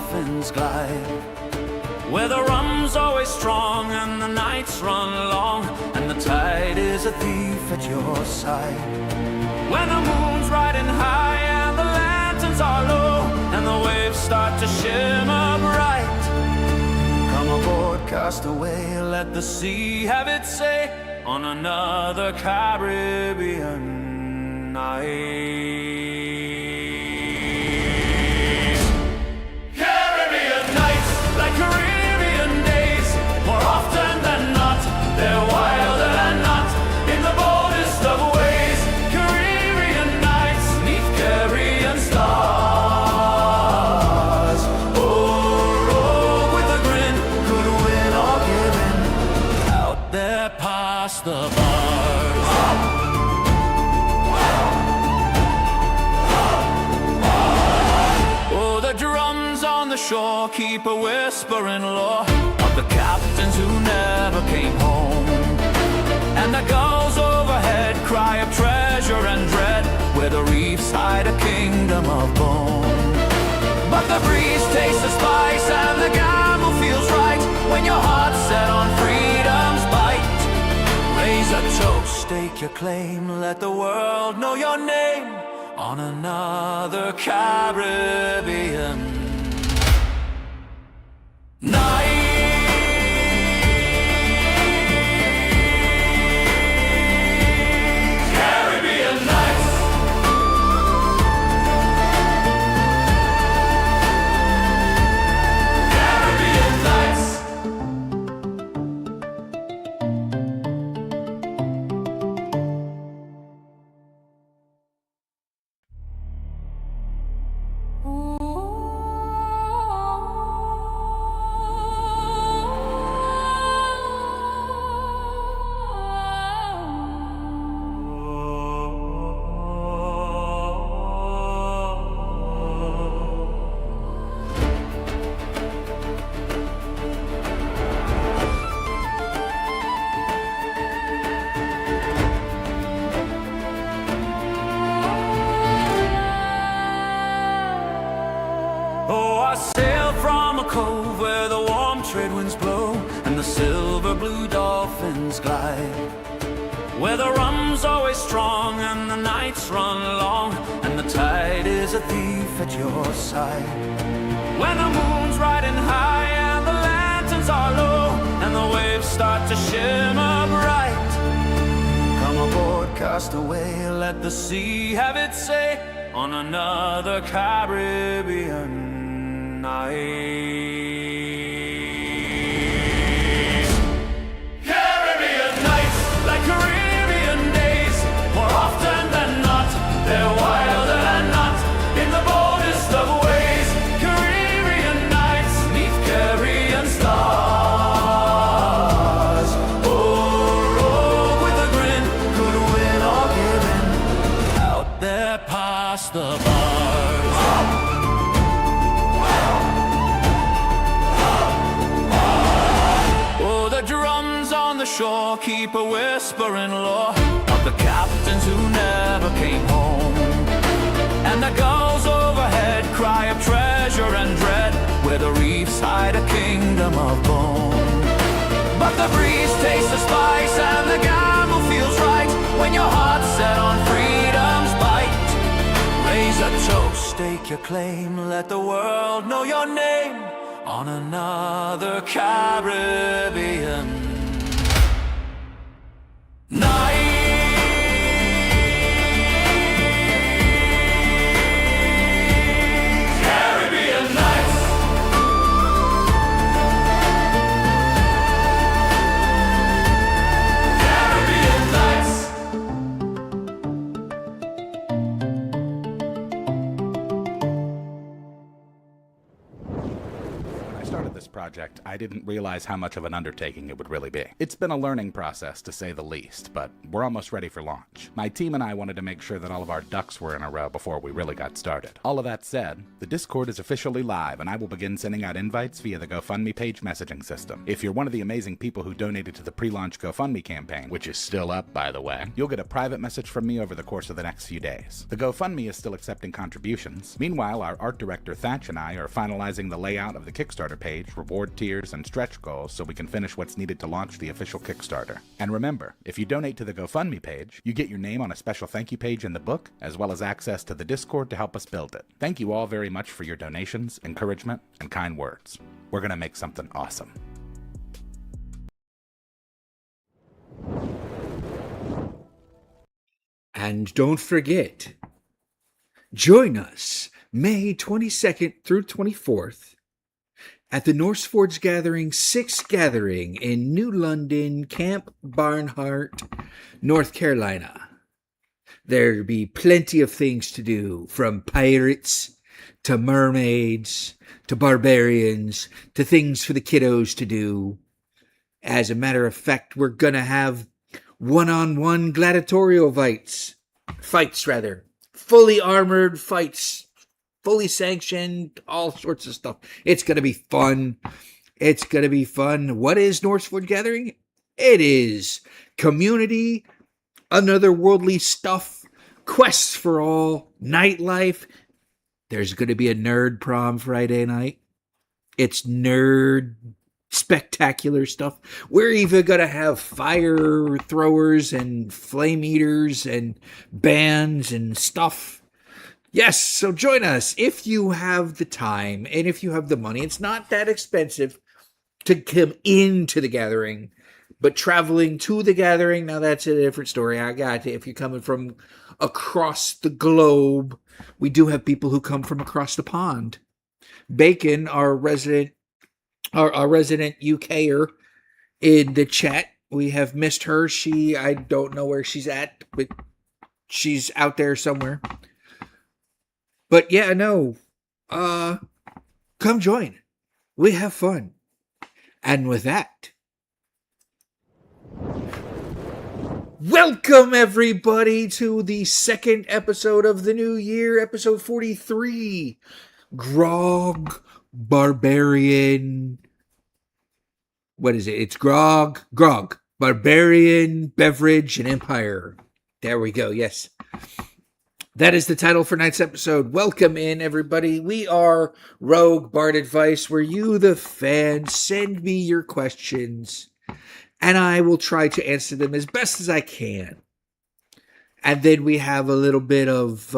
dolphins glide, where the rum's always strong and the nights run long, and the tide is a thief at your side. When the moon's riding high and the lanterns are low, and the waves start to shimmer bright, come aboard, cast away, let the sea have its say on another Caribbean night. Caribbean nights, like Caribbean days, more often than not, they're wilder than not, in the boldest of ways. Caribbean nights, neath Caribbean stars. Oh, Rogue with a grin, could win or give in, out there past the bars. Oh, the drums on the shore keep a whispering lore of the captains who never came home, and the gulls overhead cry of treasure and dread, where the reefs hide a kingdom of bone. But the breeze tastes the spice and the gamble feels right, when your heart's set on freedom's bite. Raise a toast, stake your claim, let the world know your name on another Caribbean night. Caribbean nights. Caribbean nights. Oh, I sail from a cove where the warm trade winds blow, and the silver blue dolphins glide, where the rum's always strong and the nights run long, and the tide is a thief at your side. When the moon's riding high and the lanterns are low, and the waves start to shimmer bright, come aboard, cast away, let the sea have its say on another Caribbean night. Caribbean nights, like Caribbean days, more often than not, they're wilder than not, in the boldest of ways. Caribbean nights, neath Caribbean stars. Oh, Rogue with a grin, could win or give in, out there past the bars. Oh, the drums on the shore keep a whispering lore of the captains who never came home, and the gulls overhead cry of treasure and dread, where the reefs hide a kingdom of bone. But the breeze tastes the spice and the gamble feels right, when your heart's set on freedom's bite. Raise a toast, stake your claim, let the world know your name on another Caribbean night. Caribbean nights. Caribbean nights. started this project, I didn't realize how much of an undertaking it would really be. It's been a learning process, to say the least, but we're almost ready for launch. My team and I wanted to make sure that all of our ducks were in a row before we really got started. All of that said, the Discord is officially live, and I will begin sending out invites via the GoFundMe page messaging system. If you're one of the amazing people who donated to the pre-launch GoFundMe campaign, which is still up, by the way, you'll get a private message from me over the course of the next few days. The GoFundMe is still accepting contributions. Meanwhile, our art director Thatch and I are finalizing the layout of the Kickstarter page, reward tiers, and stretch goals so we can finish what's needed to launch the official Kickstarter. And remember, if you donate to the GoFundMe page, you get your name on a special thank you page in the book, as well as access to the Discord to help us build it. Thank you all very much for your donations, encouragement, and kind words. We're gonna make something awesome. And don't forget, join us May 22nd through 24th at the Norseforged Gathering 6th Gathering in New London, Camp Barnhart, North Carolina. There'll be plenty of things to do, from pirates to mermaids to barbarians to things for the kiddos to do. As a matter of fact, we're going to have one-on-one gladiatorial fights, fully armored fights, fully sanctioned, all sorts of stuff. It's going to be fun. It's going to be fun. What is Norseforged Gathering? It is community, otherworldly stuff, quests for all, nightlife. There's going to be a nerd prom Friday night. It's nerd spectacular stuff. We're even going to have fire throwers and flame eaters and bands and stuff. Yes, so join us if you have the time and if you have the money. It's not that expensive to come into the gathering, but traveling to the gathering, now that's a different story. I got you. If you're coming from across the globe, we do have people who come from across the pond. Bacon, our resident UKer in the chat. We have missed her. I don't know where she's at, but she's out there somewhere. But yeah, no. Come join. We have fun. And with that, welcome everybody to the second episode of the new year, episode 43. Grog, Barbarian. What is it? It's Grog, Barbarian, Beverage, and Empire. There we go. Yes. That is the title for tonight's episode. Welcome in, everybody. We are Rogue Bard Advice, where you, the fans, send me your questions, and I will try to answer them as best as I can. And then we have a little bit of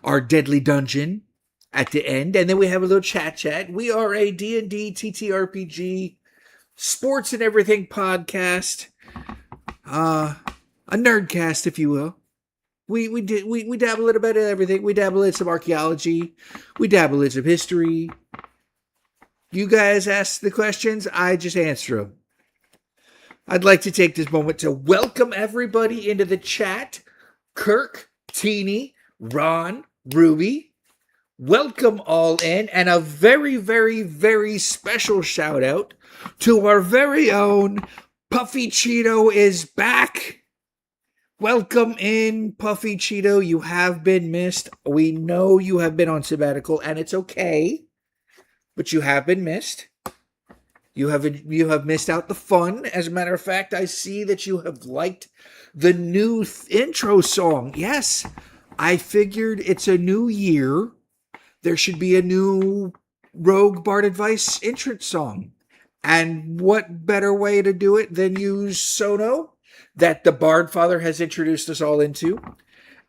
our Deadly Dungeon at the end, and then we have a little chat. We are a D&D TTRPG sports and everything podcast, a nerdcast, if you will. We dabble in a bit of everything. We dabble in some archaeology. We dabble in some history. You guys ask the questions, I just answer them. I'd like to take this moment to welcome everybody into the chat. Kirk, Teeny, Ron, Ruby. Welcome all in, and a very, very, very special shout out to our very own Puffy Cheeto is back. Welcome in, Puffy Cheeto. You have been missed. We know you have been on sabbatical, and it's okay, but you have been missed. You have missed out the fun. As a matter of fact, I see that you have liked the new intro song. Yes, I figured it's a new year. There should be a new Rogue Bard Advice entrance song. And what better way to do it than use Sono, that the Bard Father has introduced us all into,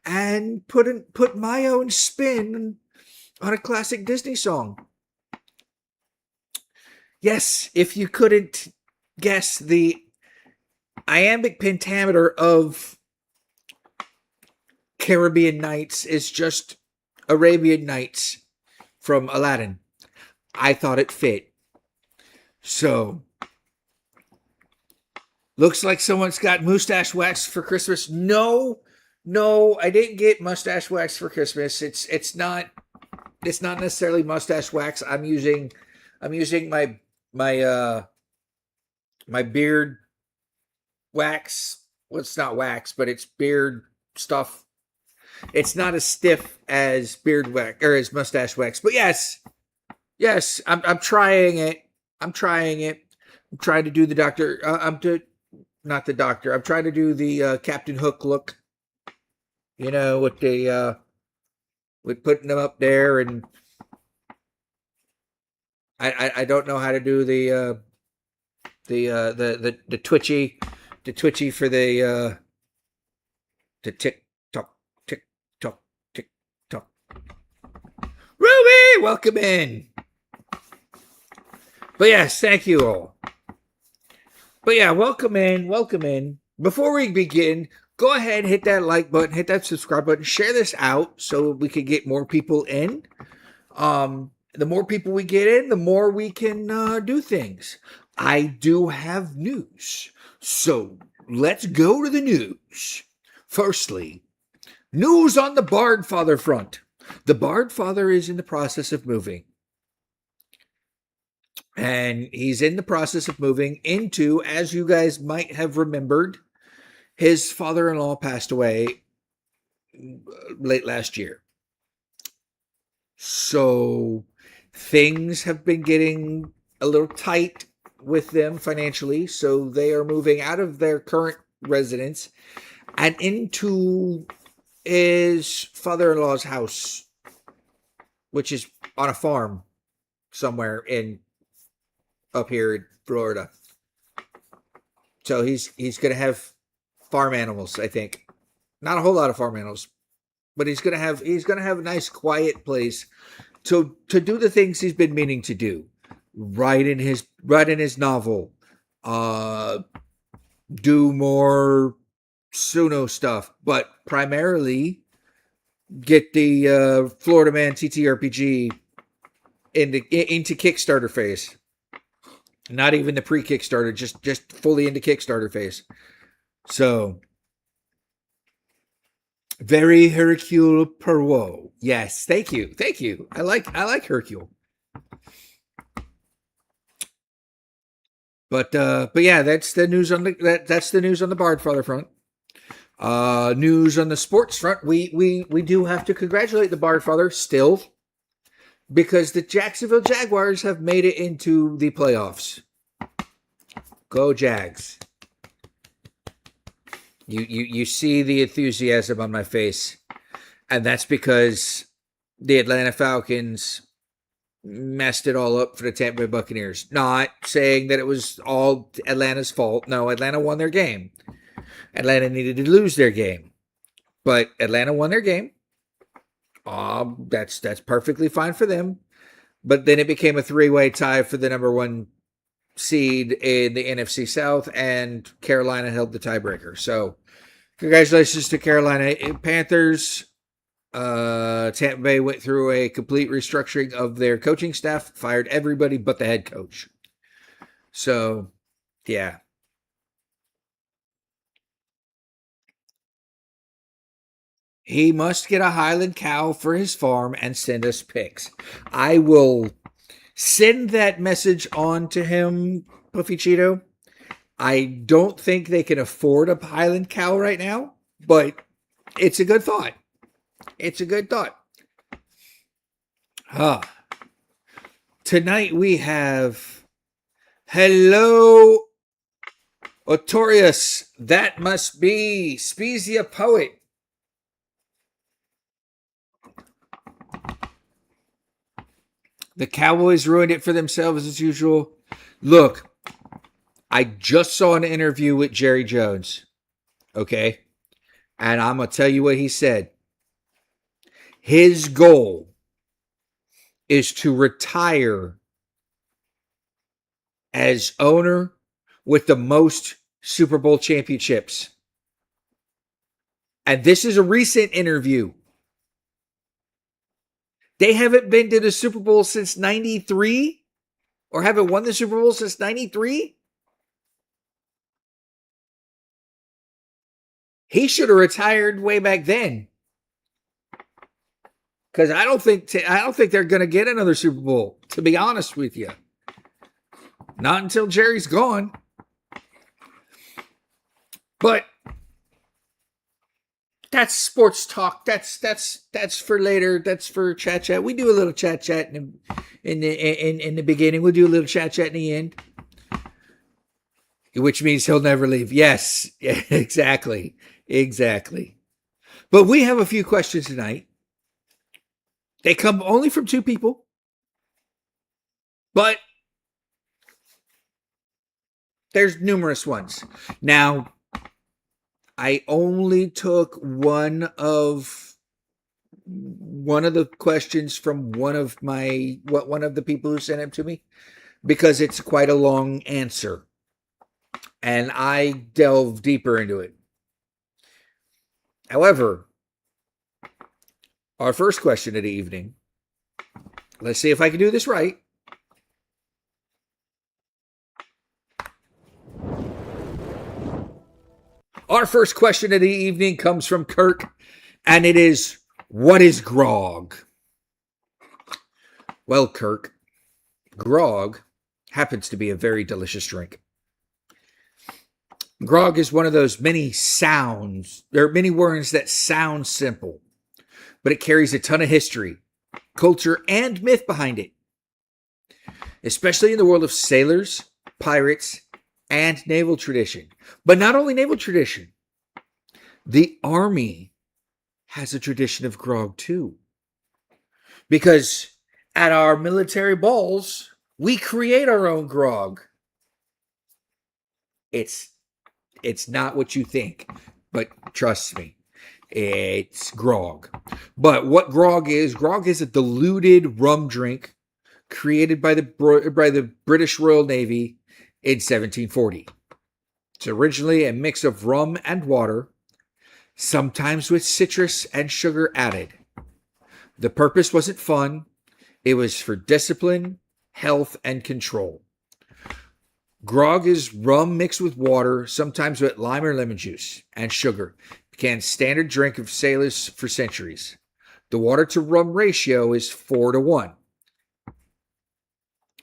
and put my own spin on a classic Disney song. Yes, if you couldn't guess, the iambic pentameter of Caribbean Nights is just Arabian Nights from Aladdin. I thought it fit. So, looks like someone's got mustache wax for Christmas. No, I didn't get mustache wax for Christmas. It's not necessarily mustache wax. I'm using I'm using my beard wax. Well, it's not wax, but it's beard stuff. It's not as stiff as beard wax or as mustache wax. But yes, I'm trying it. I'm trying it. I'm trying to do the doctor. Not the doctor. I'm trying to do the Captain Hook look. You know, with the with putting them up there, and I don't know how to do the twitchy for the tick tock tick tock. Ruby, welcome in. But yes, thank you all. But yeah, welcome in. Before we begin, go ahead, hit that like button, hit that subscribe button, share this out so we can get more people in. The more people we get in, the more we can do things. I do have news. So let's go to the news. Firstly, news on the Bard Father front. The Bard Father is in the process of moving. And he's in the process of moving into, as you guys might have remembered, his father-in-law passed away late last year. So things have been getting a little tight with them financially. So they are moving out of their current residence and into his father-in-law's house, which is on a farm somewhere up here in Florida. So he's going to have farm animals, I think. Not a whole lot of farm animals, but he's going to have a nice quiet place to do the things he's been meaning to do. Write in his novel, do more Suno stuff, but primarily get the Florida Man TTRPG into Kickstarter phase. Not even the pre-Kickstarter, just fully into Kickstarter phase. So, very Hercule Poirot. Yes, thank you. I like Hercule. But yeah, that's the news on the Bard Father front. News on the sports front. We do have to congratulate the Bard Father still, because the Jacksonville Jaguars have made it into the playoffs. Go Jags. You see the enthusiasm on my face. And that's because the Atlanta Falcons messed it all up for the Tampa Bay Buccaneers. Not saying that it was all Atlanta's fault. No, Atlanta won their game. Atlanta needed to lose their game. But Atlanta won their game. That's perfectly fine for them. But then it became a three-way tie for the number one seed in the NFC South, and Carolina held the tiebreaker. So congratulations to Carolina Panthers. Tampa Bay went through a complete restructuring of their coaching staff, fired everybody but the head coach. So, yeah. He must get a Highland cow for his farm and send us pics. I will send that message on to him, Puffy Cheeto. I don't think they can afford a Highland cow right now, but it's a good thought. It's a good thought. Tonight we have Hello Otorius. That must be Spezia Poet. The Cowboys ruined it for themselves as usual. Look, I just saw an interview with Jerry Jones. Okay? And I'm going to tell you what he said. His goal is to retire as owner with the most Super Bowl championships. And this is a recent interview. They haven't been to the Super Bowl since 93? Or haven't won the Super Bowl since 93? He should have retired way back then. Because I don't think they're going to get another Super Bowl, to be honest with you. Not until Jerry's gone. But that's sports talk. That's for later. That's for chat. We do a little chat in the beginning. We'll do a little chat in the end, which means he'll never leave. Yes, exactly. But we have a few questions tonight. They come only from two people, but there's numerous ones. Now, I only took one of the questions from one of the people who sent it to me, because it's quite a long answer, and I delve deeper into it. However, our first question of the evening, let's see if I can do this right. Our first question of the evening comes from Kirk, and it is, what is grog? Well, Kirk, grog happens to be a very delicious drink. Grog is one of those many sounds, there are many words that sound simple, but it carries a ton of history, culture, and myth behind it, especially in the world of sailors, pirates, and naval tradition. But not only naval tradition, the army has a tradition of grog too. Because at our military balls, we create our own grog. It's not what you think, but trust me, it's grog. But what grog is a diluted rum drink created by the British Royal Navy in 1740. It's originally a mix of rum and water, sometimes with citrus and sugar added. The purpose wasn't fun. It was for discipline, health, and control. Grog is rum mixed with water, sometimes with lime or lemon juice, and sugar. Became standard drink of sailors for centuries. The water to rum ratio is 4-1.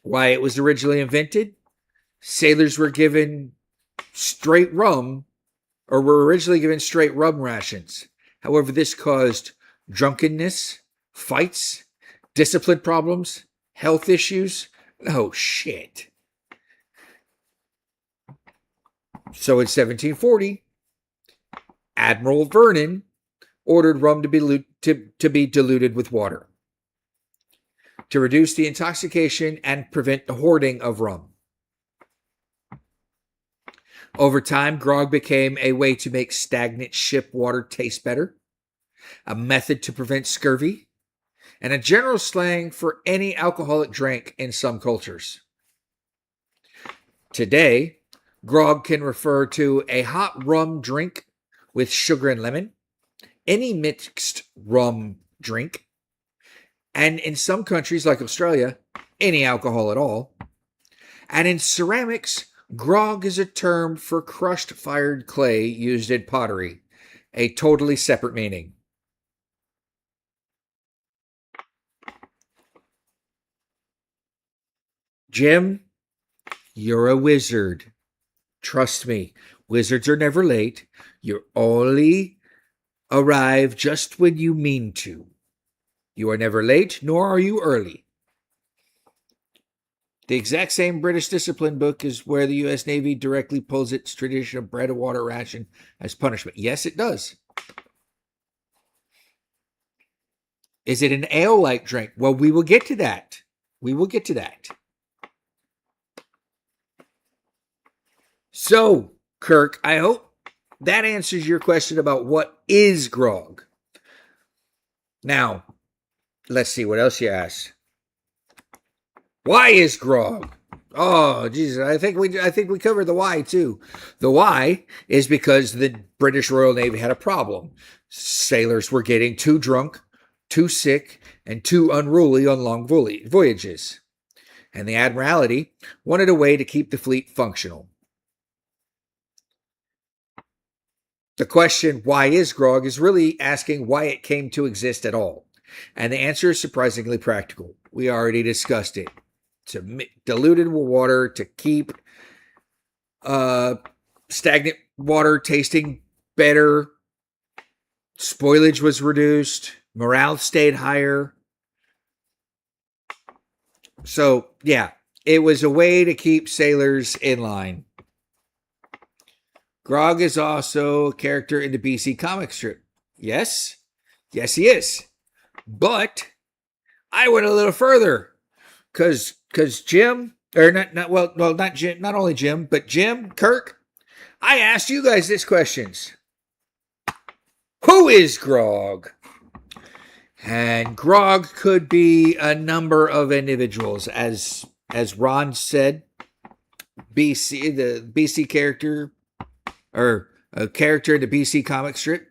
Why it was originally invented? Sailors were given straight rum, or were originally given straight rum rations. However, this caused drunkenness, fights, discipline problems, health issues. Oh, shit. So in 1740, Admiral Vernon ordered rum to be diluted with water to reduce the intoxication and prevent the hoarding of rum. Over time, grog became a way to make stagnant ship water taste better, a method to prevent scurvy, and a general slang for any alcoholic drink in some cultures. Today, grog can refer to a hot rum drink with sugar and lemon, any mixed rum drink, and in some countries like Australia, any alcohol at all. And in ceramics, grog is a term for crushed fired clay used in pottery, a totally separate meaning. Jim, you're a wizard. Trust me, wizards are never late. You only arrive just when you mean to. You are never late, nor are you early. The exact same British discipline book is where the U.S. Navy directly pulls its tradition of bread and water ration as punishment. Yes, it does. Is it an ale-like drink? Well, we will get to that. So, Kirk, I hope that answers your question about what is grog. Now, let's see what else you asked. Why is grog? Oh, Jesus, I think we covered the why too. The why is because the British Royal Navy had a problem. Sailors were getting too drunk, too sick, and too unruly on long voyages. And the Admiralty wanted a way to keep the fleet functional. The question, why is grog, is really asking why it came to exist at all. And the answer is surprisingly practical. We already discussed it. diluted with water to keep stagnant water tasting better. Spoilage was reduced. Morale stayed higher. So, yeah, it was a way to keep sailors in line. Grog is also a character in the BC comic strip. Yes. Yes, he is. But I went a little further. Because Jim, or not Jim, not only Jim, but Jim, Kirk, I asked you guys these questions. Who is Grog? And Grog could be a number of individuals. As Ron said, the BC character, or a character in the BC comic strip.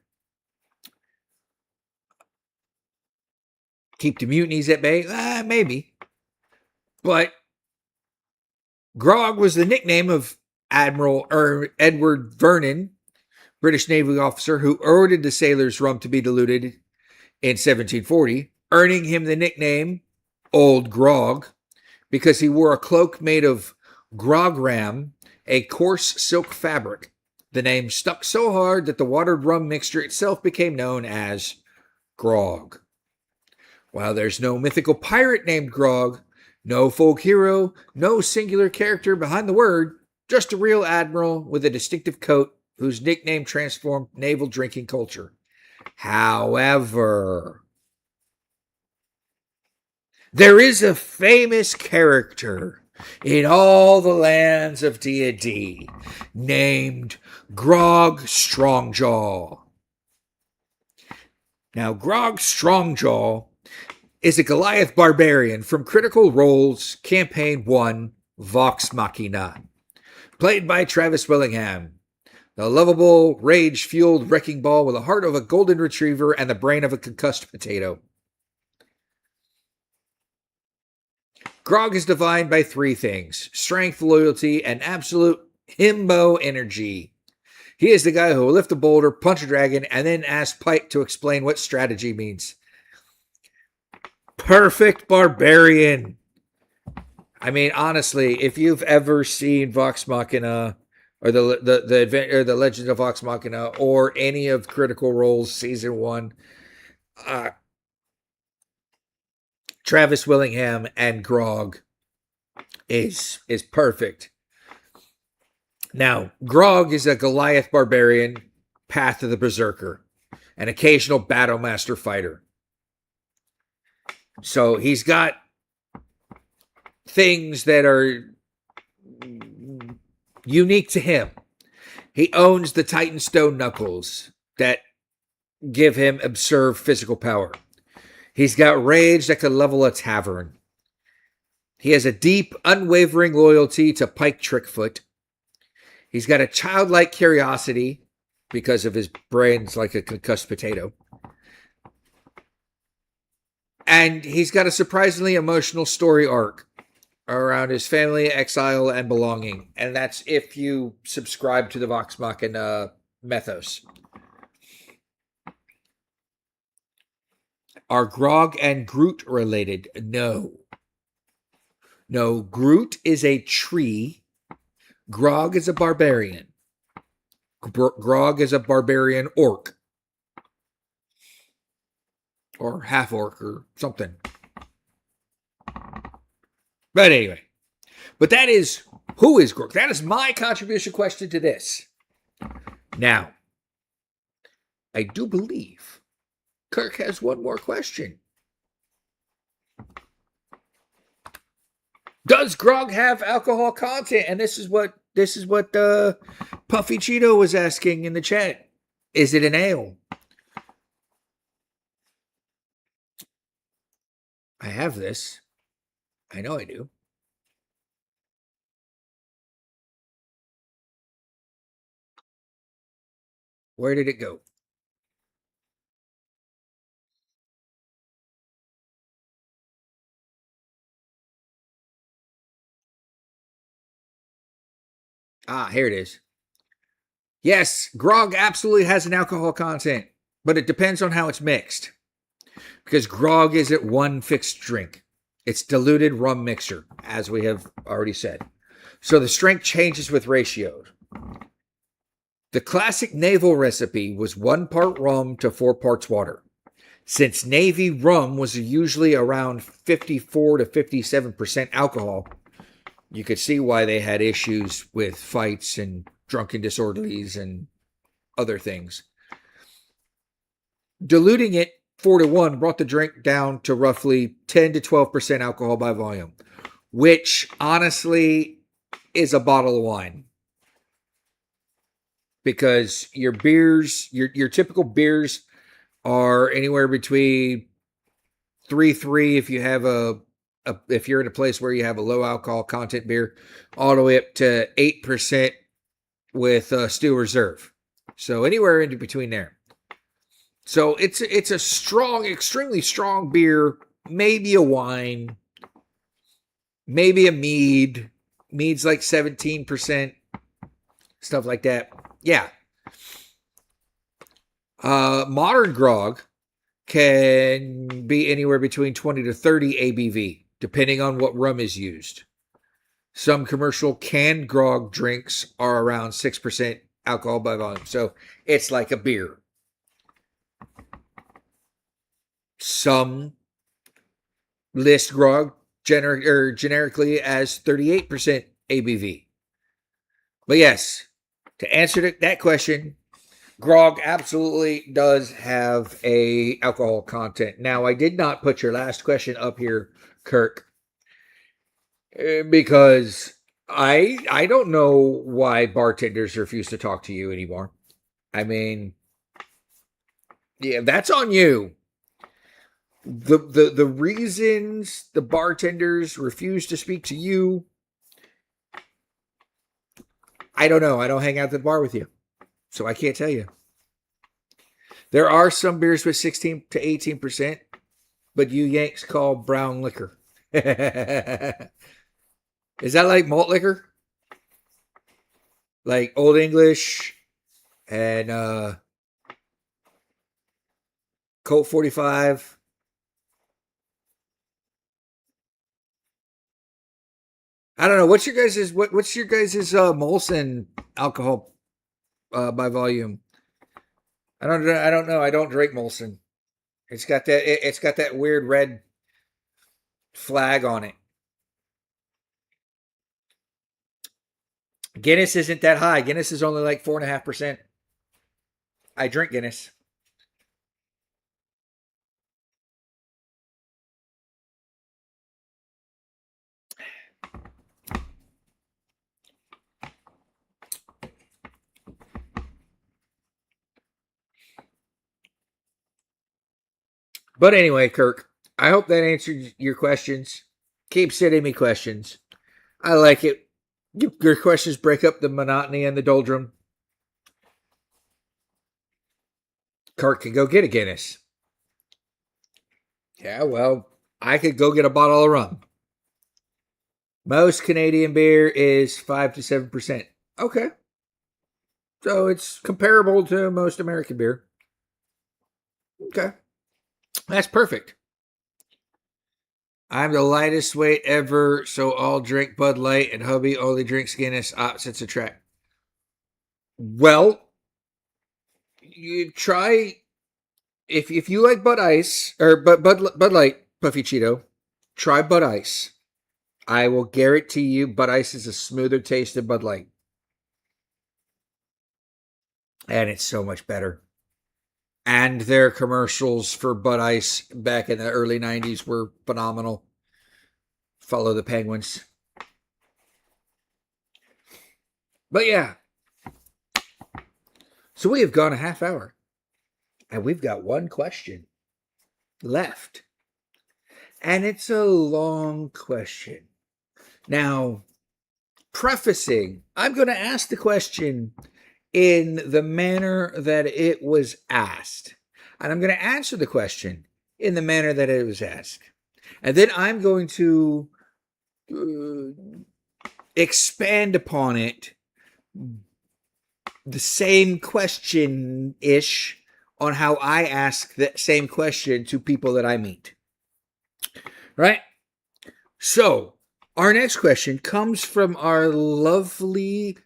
Keep the mutinies at bay? Maybe. But Grog was the nickname of Admiral Edward Vernon, British Navy officer who ordered the sailors' rum to be diluted in 1740, earning him the nickname Old Grog because he wore a cloak made of grogram, a coarse silk fabric. The name stuck so hard that the watered rum mixture itself became known as Grog. While there's no mythical pirate named Grog, no folk hero, no singular character behind the word, just a real admiral with a distinctive coat whose nickname transformed naval drinking culture. However, there is a famous character in all the lands of D&D named Grog Strongjaw. Now, Grog Strongjaw is a Goliath barbarian from Critical Role's Campaign 1, Vox Machina, played by Travis Willingham, the lovable, rage-fueled wrecking ball with the heart of a golden retriever and the brain of a concussed potato. Grog is defined by three things: strength, loyalty, and absolute himbo energy. He is the guy who will lift a boulder, punch a dragon, and then ask Pike to explain what strategy means. Perfect barbarian. I mean, honestly, if you've ever seen Vox Machina or the Legend of Vox Machina or any of Critical Role's season 1, Travis Willingham and Grog is perfect. Now, Grog is a Goliath barbarian, Path of the Berserker, an occasional Battlemaster fighter. So he's got things that are unique to him. He owns the Titan Stone Knuckles that give him absurd physical power. He's got rage that can level a tavern. He has a deep, unwavering loyalty to Pike Trickfoot. He's got a childlike curiosity because of his brain's like a concussed potato. And he's got a surprisingly emotional story arc around his family, exile, and belonging. And that's if you subscribe to the Vox Machina mythos. Are Grog and Groot related? No. No, Groot is a tree. Grog is a barbarian. Grog is a barbarian orc. Or half orc or something. But anyway. But that is, who is Grog? That is my contribution question to this. Now, I do believe Kirk has one more question. Does Grog have alcohol content? And this is what Puffy Cheeto was asking in the chat. Is it an ale? I have this. I know I do. Where did it go? Ah, here it is. Yes, Grog absolutely has an alcohol content, but it depends on how it's mixed. Because Grog isn't one fixed drink. It's diluted rum mixture, as we have already said. So the strength changes with ratios. The classic naval recipe was 1 part rum to 4 parts water. Since Navy rum was usually around 54 to 57% alcohol, you could see why they had issues with fights and drunken disorderlies and other things. Diluting it 4-1 brought the drink down to roughly 10 to 12% alcohol by volume, which honestly is a bottle of wine. Because your beers, your typical beers are anywhere between 3.3 if you have if you're in a place where you have a low alcohol content beer, all the way up to 8% with Steel Reserve. So anywhere in between there. So it's a strong, extremely strong beer, maybe a wine, maybe a mead. Mead's like 17%, stuff like that. Yeah. Modern grog can be anywhere between 20 to 30 ABV, depending on what rum is used. Some commercial canned grog drinks are around 6% alcohol by volume, so it's like a beer. Some list grog generically as 38% ABV. But yes, to answer that question, grog absolutely does have a alcohol content. Now, I did not put your last question up here, Kirk, because I don't know why bartenders refuse to talk to you anymore. I mean, yeah, that's on you. The reasons the bartenders refuse to speak to you, I don't know. I don't hang out at the bar with you, so I can't tell you. There are some beers with 16 to 18%, but you Yanks call brown liquor. Is that like malt liquor? Like Old English and Colt 45? I don't know. What's your guys' Molson alcohol by volume? I don't know. I don't drink Molson. It's got that weird red flag on it. Guinness isn't that high. Guinness is only like 4.5%. I drink Guinness. But anyway, Kirk, I hope that answered your questions. Keep sending me questions. I like it. Your questions break up the monotony and the doldrum. Kirk can go get a Guinness. Yeah, well, I could go get a bottle of rum. Most Canadian beer is 5 to 7%. Okay. So it's comparable to most American beer. Okay. That's perfect. I'm the lightest weight ever, so I'll drink Bud Light, and hubby only drinks Guinness. Opposites attract. Well, you try if you like Bud Ice or Bud Light, Puffy Cheeto. Try Bud Ice. I will guarantee you, Bud Ice is a smoother taste than Bud Light, and it's so much better. And their commercials for Bud Ice back in the early 90s were phenomenal. Follow the Penguins. But yeah. So we have gone a half hour. And we've got one question left. And it's a long question. Now, prefacing, I'm going to ask the question in the manner that it was asked. And I'm going to answer the question in the manner that it was asked. And then I'm going to expand upon it the same question-ish on how I ask that same question to people that I meet. Right? So, our next question comes from our lovely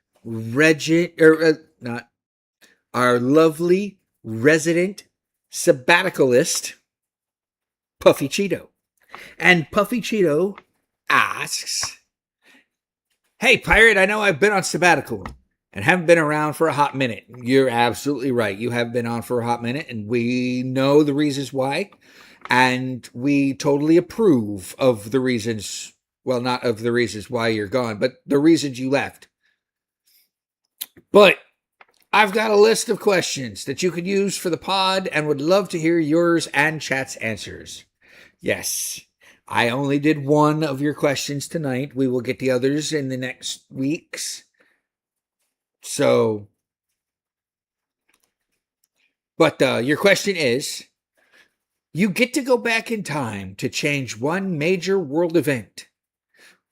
our lovely resident sabbaticalist, Puffy Cheeto. And Puffy Cheeto asks, "Hey, Pirate, I know I've been on sabbatical and haven't been around for a hot minute." You're absolutely right. You have been on for a hot minute, and we know the reasons why. And we totally approve of the reasons, well, not of the reasons why you're gone, but the reasons you left. But I've got a list of questions that you could use for the pod and would love to hear yours and chat's answers. Yes, I only did one of your questions tonight. We will get the others in the next weeks. So, but your question is, you get to go back in time to change one major world event.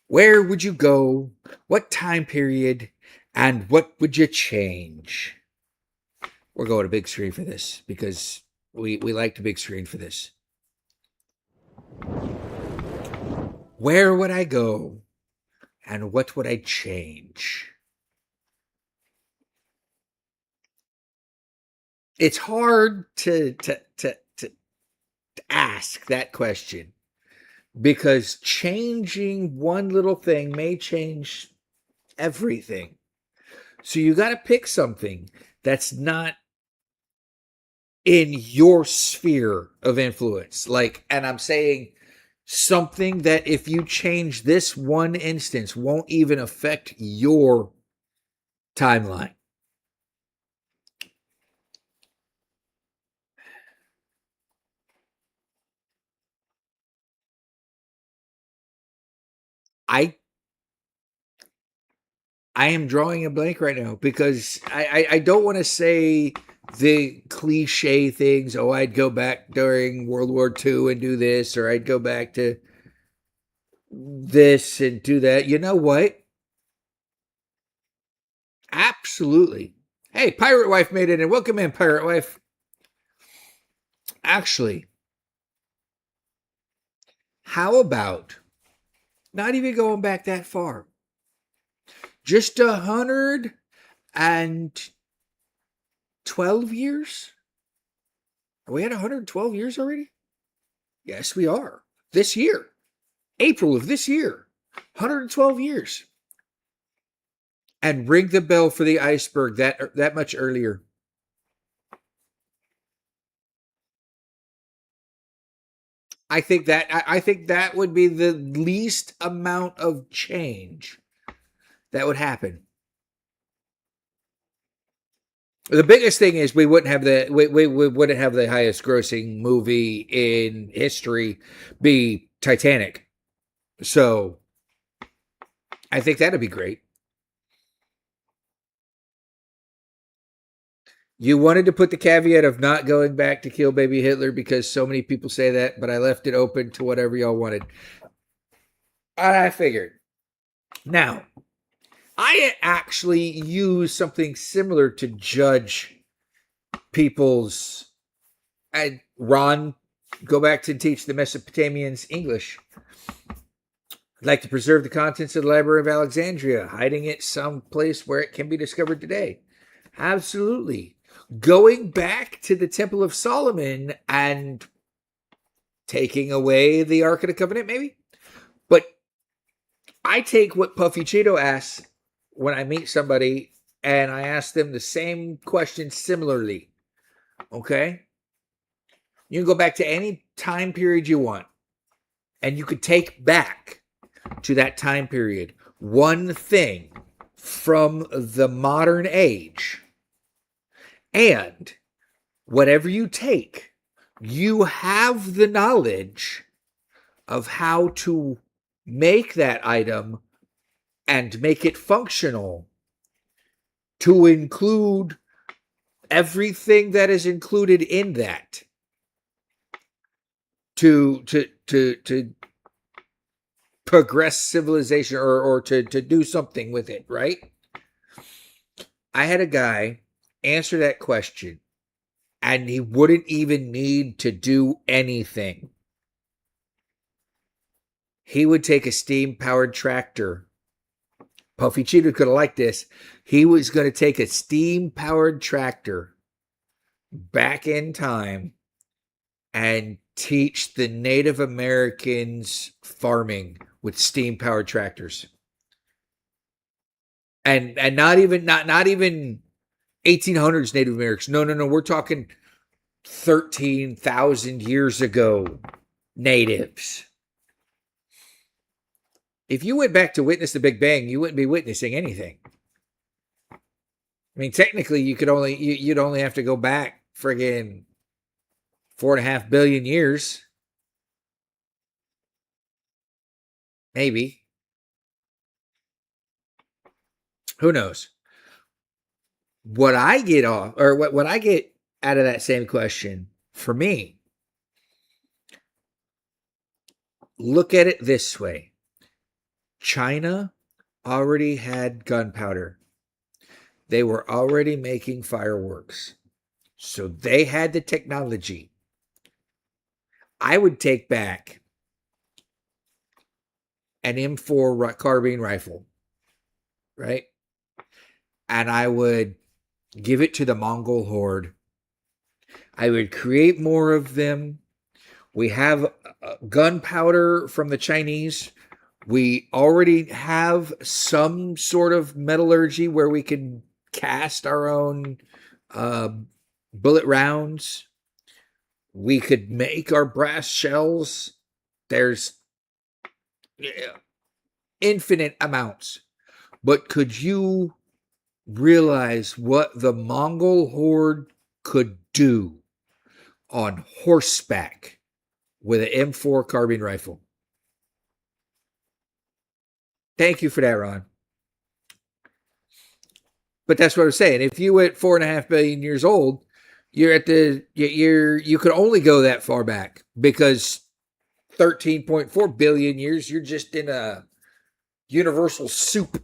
Where would you go? What time period? And what would you change? We're going to big screen for this because we like the big screen for this. Where would I go? And what would I change? It's hard to ask that question because changing one little thing may change everything. So you got to pick something that's not in your sphere of influence. And I'm saying something that if you change this one instance won't even affect your timeline. I am drawing a blank right now because I don't want to say the cliche things. Oh, I'd go back during World War II and do this, or I'd go back to this and do that. You know what? Absolutely. Hey, Pirate Wife made it in. Welcome in, Pirate Wife. Actually, how about not even going back that far? Just 112 years? Are we at 112 years already? Yes, we are. This year. April of this year. 112 years. And ring the bell for the iceberg that much earlier. I think that would be the least amount of change that would happen. The biggest thing is we wouldn't have the highest grossing movie in history be Titanic. So I think that'd be great. You wanted to put the caveat of not going back to kill baby Hitler because so many people say that, but I left it open to whatever y'all wanted. I figured. Now, I actually use something similar to judge people's... Ron, go back to teach the Mesopotamians English. I'd like to preserve the contents of the Library of Alexandria, hiding it someplace where it can be discovered today. Absolutely. Going back to the Temple of Solomon and taking away the Ark of the Covenant, maybe? But I take what Puffy Cheeto asks when I meet somebody and I ask them the same question similarly. Okay? You can go back to any time period you want. And you could take back to that time period one thing from the modern age. And whatever you take, you have the knowledge of how to make that item and make it functional to include everything that is included in that. To progress civilization or to do something with it, right? I had a guy answer that question and he wouldn't even need to do anything. he would take a steam-powered tractor. Puffy Cheetah could have liked this. He was going to take a steam-powered tractor back in time and teach the Native Americans farming with steam-powered tractors. And not even 1800s Native Americans. No. We're talking 13,000 years ago natives. If you went back to witness the Big Bang, you wouldn't be witnessing anything. I mean, technically, you'd only have to go back friggin' 4.5 billion years. Maybe. Who knows? What I get off, or what I get out of that same question, for me, look at it this way. China already had gunpowder. They were already making fireworks. So they had the technology. I would take back an M4 carbine rifle, right? And I would give it to the Mongol horde. I would create more of them. We have gunpowder from the Chinese. We already have some sort of metallurgy where we can cast our own bullet rounds. We could make our brass shells. There's infinite amounts. But could you realize what the Mongol horde could do on horseback with an M4 carbine rifle? Thank you for that, Ron. But that's what I'm saying. If you went 4.5 billion years old, you could only go that far back, because 13.4 billion years, you're just in a universal soup.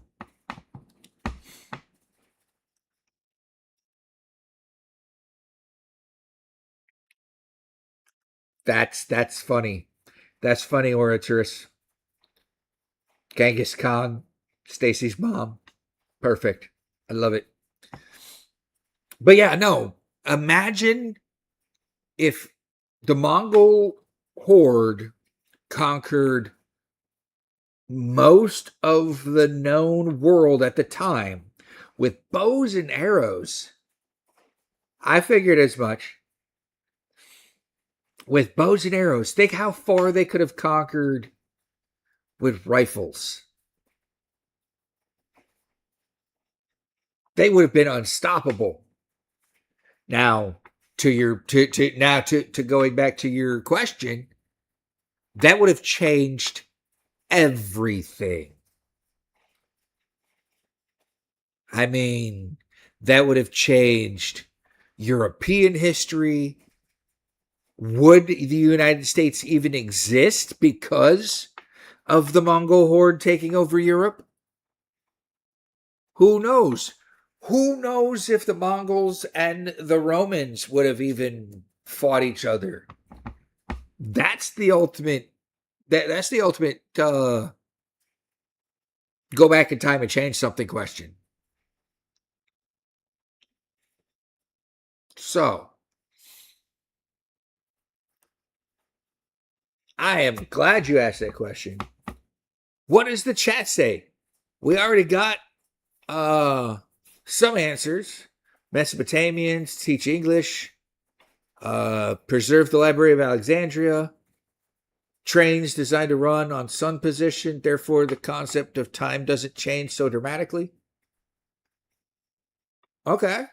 That's funny. That's funny, Oratorus. Genghis Khan, Stacy's mom. Perfect. I love it. But yeah, no. Imagine if the Mongol horde conquered most of the known world at the time with bows and arrows. I figured as much. With bows and arrows, think how far they could have conquered with rifles. They would have been unstoppable. Now, to going back to your question, that would have changed everything. I mean, that would have changed European history. Would the United States even exist because of the Mongol horde taking over Europe? Who knows? Who knows if the Mongols and the Romans would have even fought each other? That's the ultimate. That's the ultimate. Go back in time and change something question. So, I am glad you asked that question. What does the chat say? We already got some answers. Mesopotamians teach English. Preserve the Library of Alexandria. Trains designed to run on sun position. Therefore, the concept of time doesn't change so dramatically. Okay.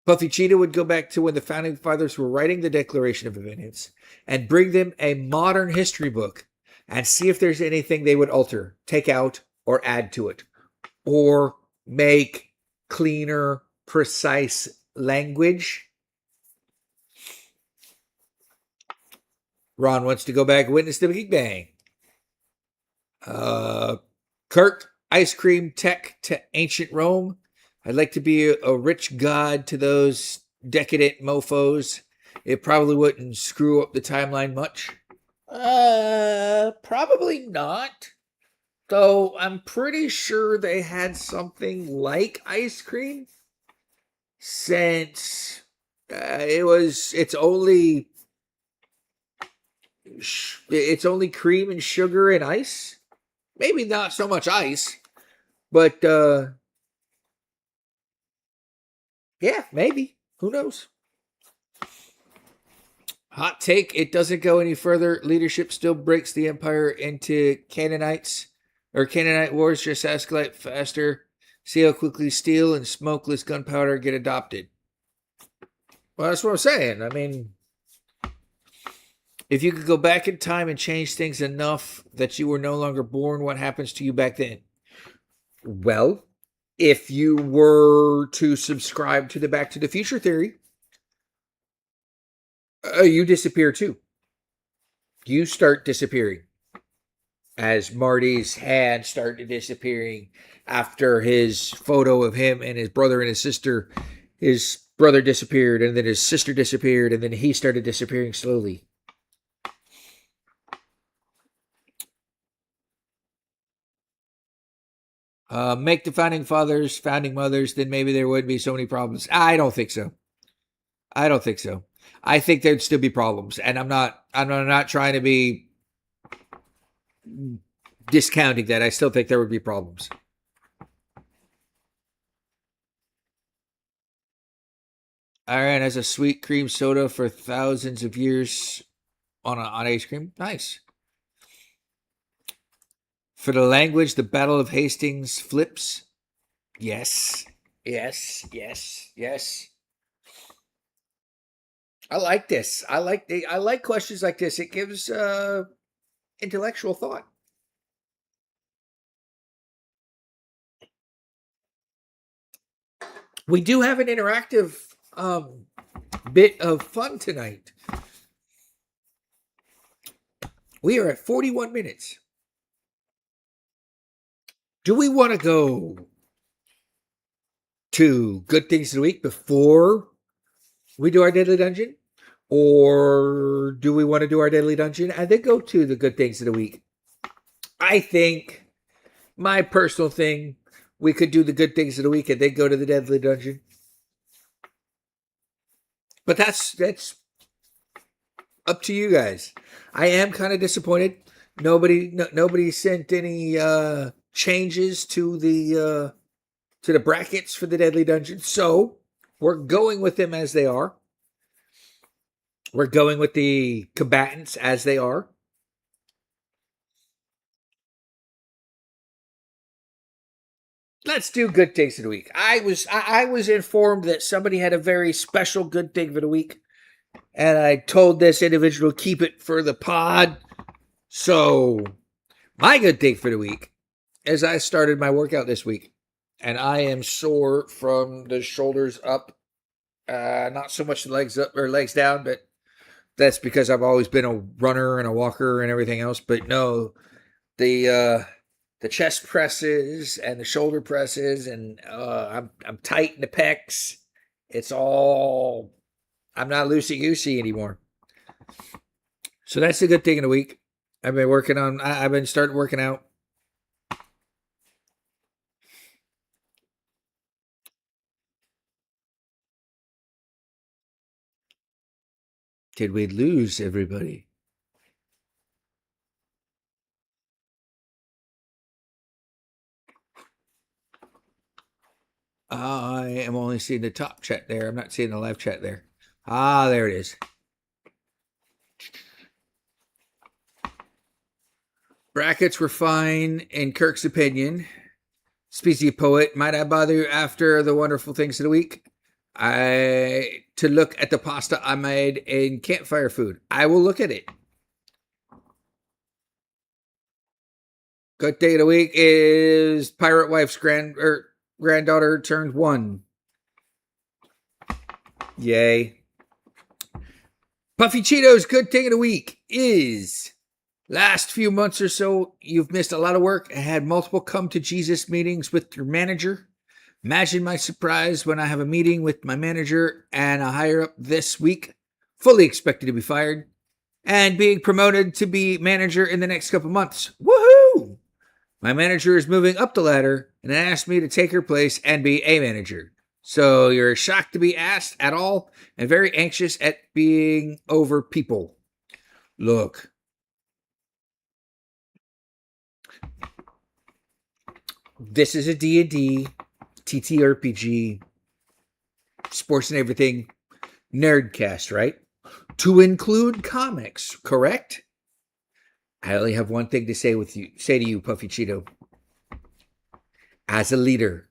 Puffy Cheetah would go back to when the Founding Fathers were writing the Declaration of Independence and bring them a modern history book and see if there's anything they would alter, take out, or add to it, or make cleaner, precise language. Ron wants to go back and witness the Big Bang. Kurt, ice cream tech to ancient Rome. I'd like to be a rich god to those decadent mofos. It probably wouldn't screw up the timeline much. Probably not. Though I'm pretty sure they had something like ice cream, since it's only cream and sugar and ice. Maybe not so much ice, but yeah, maybe. Who knows? Hot take, it doesn't go any further. Leadership still breaks the empire into Canaanites, or Canaanite wars just escalate faster. See how quickly steel and smokeless gunpowder get adopted. Well, that's what I'm saying. I mean, if you could go back in time and change things enough that you were no longer born, what happens to you back then? Well, if you were to subscribe to the Back to the Future theory, you disappear too. You start disappearing. As Marty's hand started disappearing after his photo of him and his brother and his sister. His brother disappeared, and then his sister disappeared, and then he started disappearing slowly. Make the founding fathers, founding mothers, then maybe there wouldn't be so many problems. I don't think so. I don't think so. I think there'd still be problems, and I'm not trying to be discounting that. I still think there would be problems. Iran has a sweet cream soda for thousands of years on ice cream. Nice. For the language, the Battle of Hastings flips. Yes. Yes. Yes. Yes. I like this. I like questions like this. It gives intellectual thought. We do have an interactive bit of fun tonight. We are at 41 minutes. Do we want to go to Good Things of the Week before we do our Deadly Dungeon? Or do we want to do our Deadly Dungeon and then go to the Good Things of the Week? I think, my personal thing, we could do the Good Things of the Week and then go to the Deadly Dungeon. But that's up to you guys. I am kind of disappointed. Nobody sent any changes to the brackets for the Deadly Dungeon. So we're going with them as they are. We're going with the combatants as they are. Let's do Good Things of the Week. I was informed that somebody had a very special good thing for the week, and I told this individual to keep it for the pod. So my good thing for the week is I started my workout this week, and I am sore from the shoulders up. Not so much the legs up or legs down, but that's because I've always been a runner and a walker and everything else. But no, the chest presses and the shoulder presses, and I'm tight in the pecs. It's all, I'm not loosey-goosey anymore. So that's a good thing of the week. I've been starting working out. Did we lose everybody? I am only seeing the top chat there. I'm not seeing the live chat there. Ah, there it is. Brackets were fine, in Kirk's opinion. Species Poet, might I bother you after the wonderful things of the week? To look at the pasta I made in campfire food. I will look at it. Good day of the week is Pirate Wife's granddaughter turned 1. Yay. Puffy Cheetos, good thing of the week is last few months or so, you've missed a lot of work and had multiple come to Jesus meetings with your manager. Imagine my surprise when I have a meeting with my manager and a higher up this week, fully expected to be fired. and being promoted to be manager in the next couple months. Woohoo! My manager is moving up the ladder and asked me to take her place and be a manager. So you're shocked to be asked at all and very anxious at being over people. Look, this is a D&D, TTRPG, sports and everything nerdcast, right? To include comics, correct? I only have one thing to say to you, Puffy Cheeto. As a leader,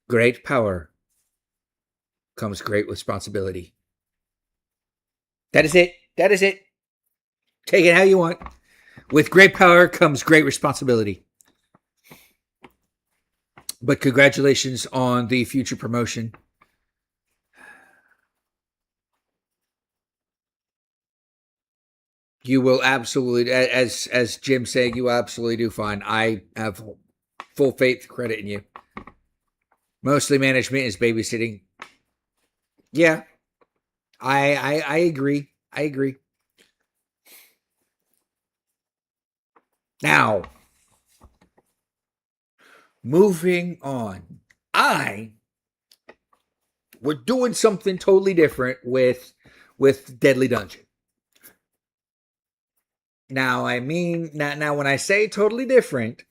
great power comes great responsibility. That is it. That is it. Take it how you want. With great power comes great responsibility. But congratulations on the future promotion. You will absolutely, as Jim said, you absolutely do fine. I have full faith, credit in you. Mostly management is babysitting. Yeah, I agree. I agree. Now, moving on. We're doing something totally different with Deadly Dungeon. Now, I mean, now when I say totally different,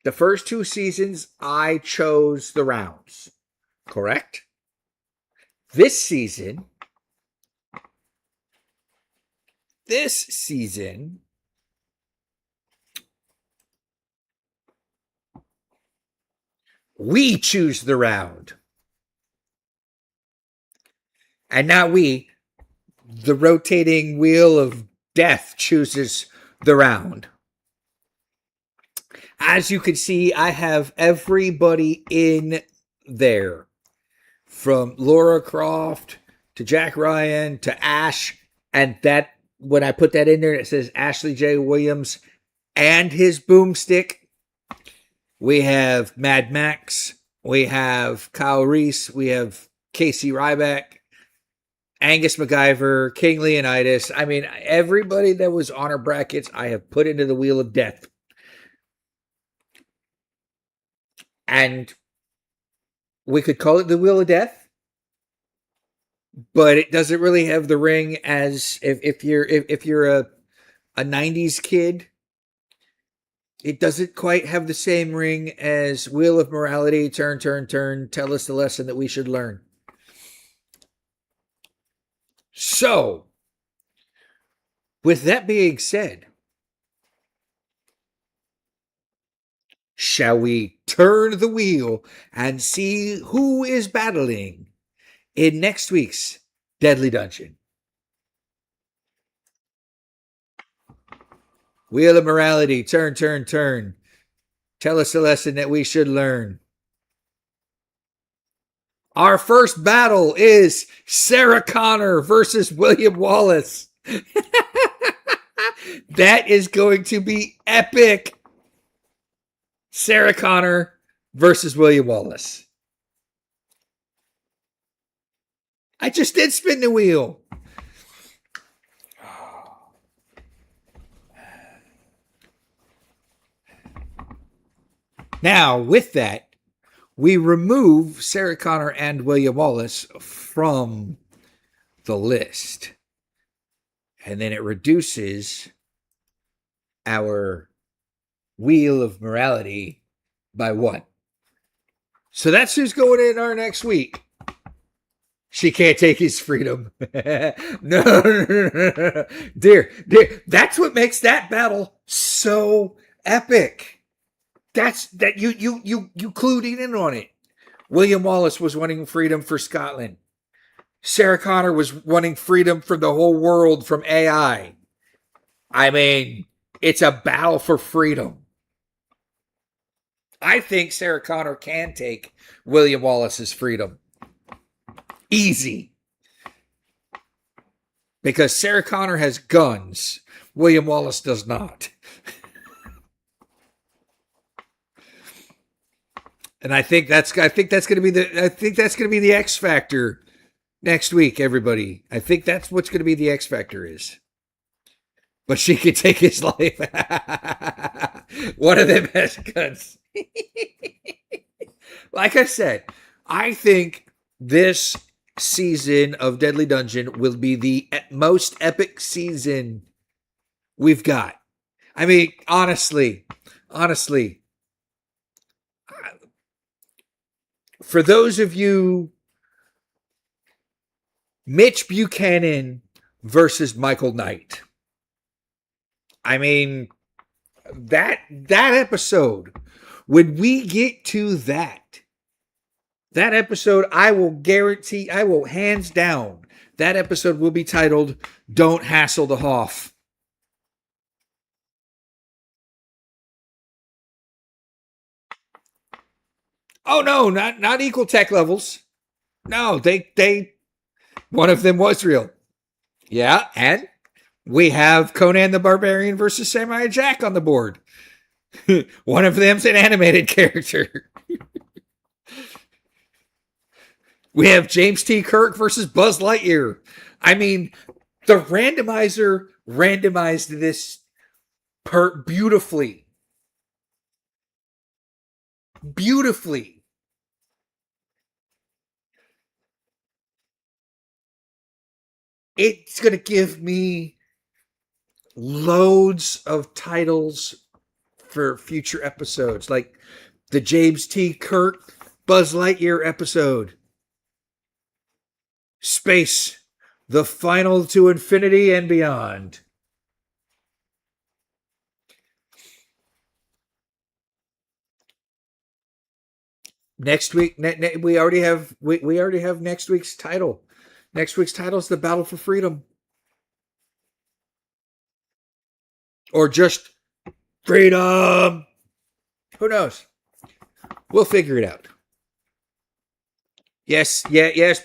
the first 2 seasons, I chose the rounds, correct? This season, we choose the round. And now the rotating wheel of death, chooses the round. As you can see, I have everybody in there. From Laura Croft to Jack Ryan to Ash. And that, when I put that in there, it says Ashley J. Williams and his boomstick. We have Mad Max. We have Kyle Reese. We have Casey Ryback. Angus MacGyver, King Leonidas. I mean, everybody that was on our brackets, I have put into the Wheel of Death. And we could call it the Wheel of Death, but it doesn't really have the ring as if you're a 90s kid. It doesn't quite have the same ring as Wheel of Morality, turn, turn, turn, tell us the lesson that we should learn. So, with that being said, shall we turn the wheel and see who is battling in next week's Deadly Dungeon? Wheel of Morality, turn, turn, turn. Tell us the lesson that we should learn. Our first battle is Sarah Connor versus William Wallace. That is going to be epic. Sarah Connor versus William Wallace. I just did spin the wheel. Now, with that, we remove Sarah Connor and William Wallace from the list. And then it reduces our Wheel of Morality by 1. So that's who's going in our next week. She can't take his freedom. No. Dear, that's what makes that battle so epic. That you clued in on it. William Wallace was wanting freedom for Scotland. Sarah Connor was wanting freedom for the whole world from AI. I mean, it's a battle for freedom. I think Sarah Connor can take William Wallace's freedom. Easy. Because Sarah Connor has guns. William Wallace does not. And I think that's going to be the X factor next week, everybody. I think that's what's going to be the X Factor is. But she could take his life. One of them has guns. Like I said, I think this season of Deadly Dungeon will be the most epic season we've got. I mean, honestly, for those of you, Mitch Buchanan versus Michael Knight. I mean, that episode, when we get to that episode, I will guarantee, I will hands down, that episode will be titled "Don't Hassle the Hoff." Oh no, not equal tech levels. No, they one of them was real. Yeah, and we have Conan the Barbarian versus Samurai Jack on the board. One of them's an animated character. We have James T. Kirk versus Buzz Lightyear. I mean, the randomizer randomized this beautifully. Beautifully. It's going to give me loads of titles for future episodes, like the James T. Kirk Buzz Lightyear episode. Space, the final to infinity and beyond. Next week, we already have next week's title. Next week's title is The Battle for Freedom. Or just Freedom. Who knows? We'll figure it out. Yes,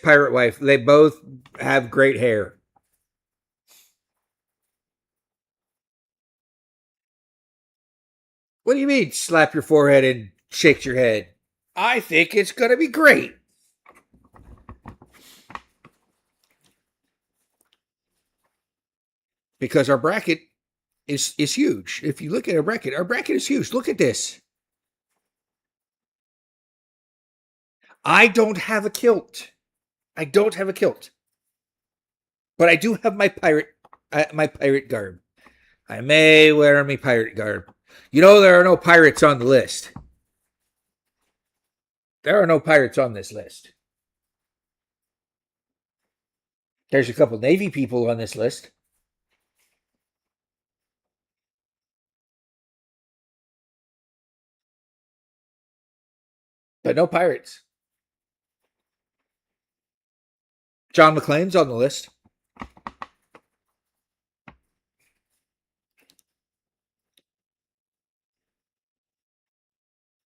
Pirate Wife. They both have great hair. What do you mean, slap your forehead and shake your head? I think it's going to be great. Because our bracket is huge. If you look at our bracket is huge. Look at this. I don't have a kilt. But I do have my pirate garb. I may wear my pirate garb. You know, there are no pirates on the list. There are no pirates on this list. There's a couple Navy people on this list. But no pirates. John McClane's on the list.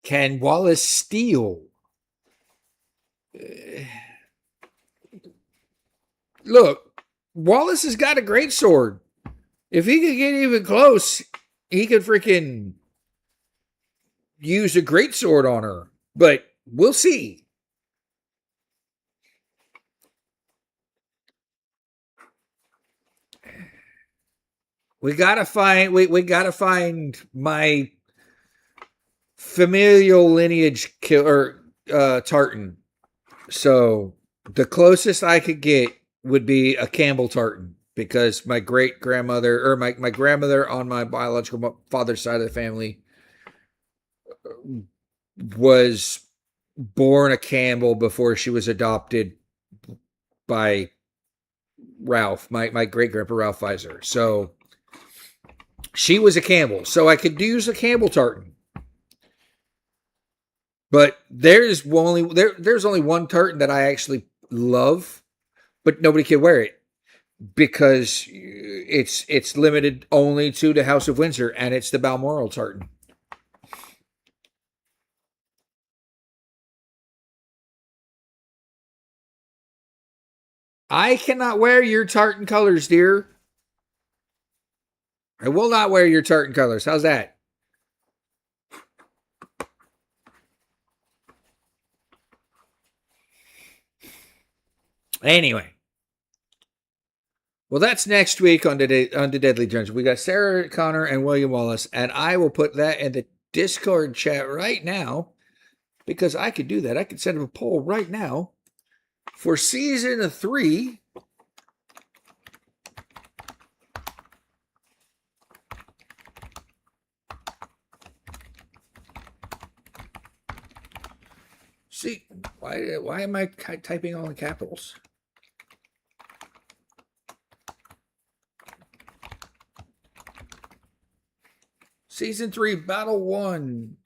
Can Wallace steal? Look, Wallace has got a great sword. If he could get even close, he could freaking use a great sword on her. But we'll see. We gotta find my familial lineage tartan. So the closest I could get would be a Campbell tartan, because my great grandmother, or my grandmother on my biological father's side of the family, was born a Campbell before she was adopted by Ralph, my great grandpa Ralph Weiser. So she was a Campbell, so I could use a Campbell tartan. But there's only one tartan that I actually love, but nobody can wear it because it's limited only to the House of Windsor, and it's the Balmoral tartan. I cannot wear your tartan colors, dear. I will not wear your tartan colors. How's that? Anyway. Well, that's next week on the Deadly Dungeon. We got Sarah Connor and William Wallace, and I will put that in the Discord chat right now because I could do that. I could send them a poll right now for season 3. See, why am I typing all in capitals? Season 3, Battle 1.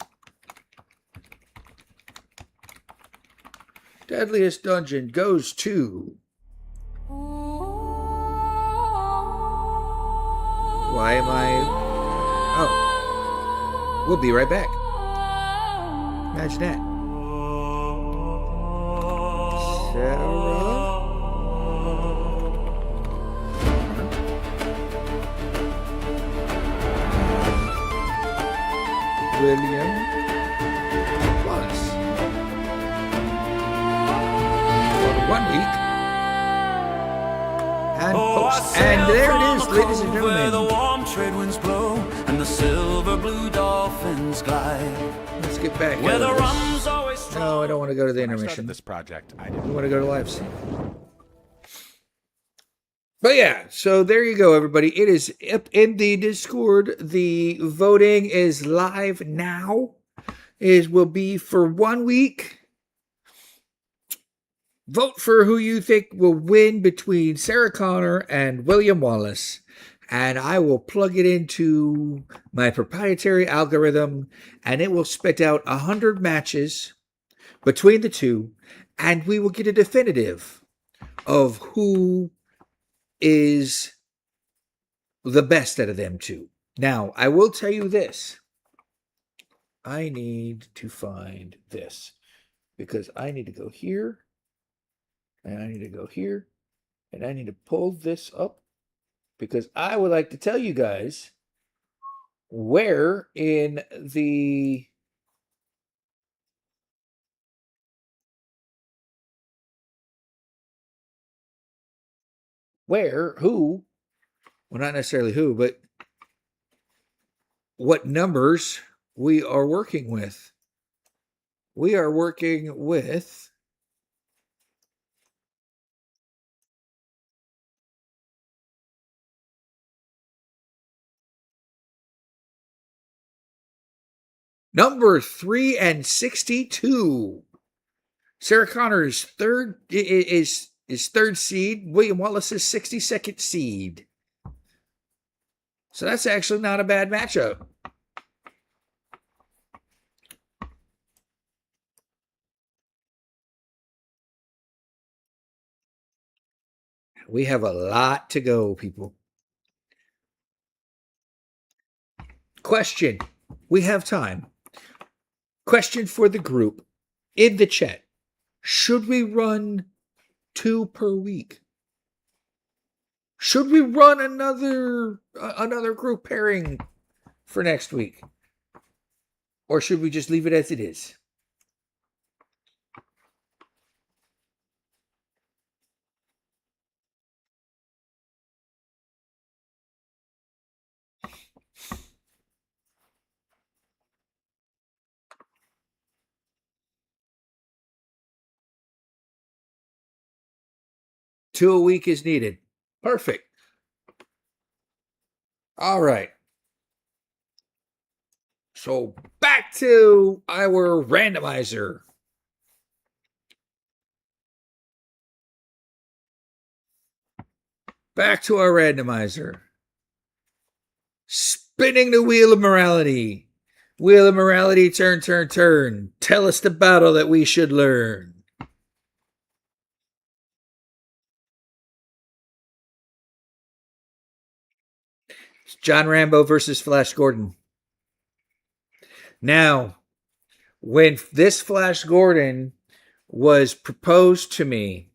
Deadliest Dungeon goes to... Why am I... Oh. We'll be right back. Imagine that. Sarah... William Wallace. For 1 week. And post. And there it is, ladies and where the gentlemen. warm trade winds blow and the silver blue dolphins glide. Let's get back Where out the of this. rum's always strong. No, I don't want to go to the When I started intermission. this project, I We didn't. want to go to live stream. But yeah, so there you go, everybody. It is up in the Discord. The voting is live now. It will be for 1 week. Vote for who you think will win between Sarah Connor and William Wallace. And I will plug it into my proprietary algorithm, and it will spit out 100 matches between the two, and we will get a definitive of who is the best out of them two. Now, I will tell you this. I need to find this because I need to go here, and I need to go here, and I need to pull this up because I would like to tell you guys where in the who, well, not necessarily who, but what numbers we are working with. We are working with number 3 and 62. Sarah Connor's third is third seed. William Wallace's 62nd seed. So that's actually not a bad matchup. We have a lot to go, people. Question. We have time. Question for the group in the chat. Should we run 2 per week? Should we run another group pairing for next week? Or should we just leave it as it is? Two a week is needed. Perfect. All right. So back to our randomizer. Back to our randomizer. Spinning the wheel of morality. Wheel of morality, turn, turn, turn. Tell us the battle that we should learn. John Rambo versus Flash Gordon. Now, when this Flash Gordon was proposed to me,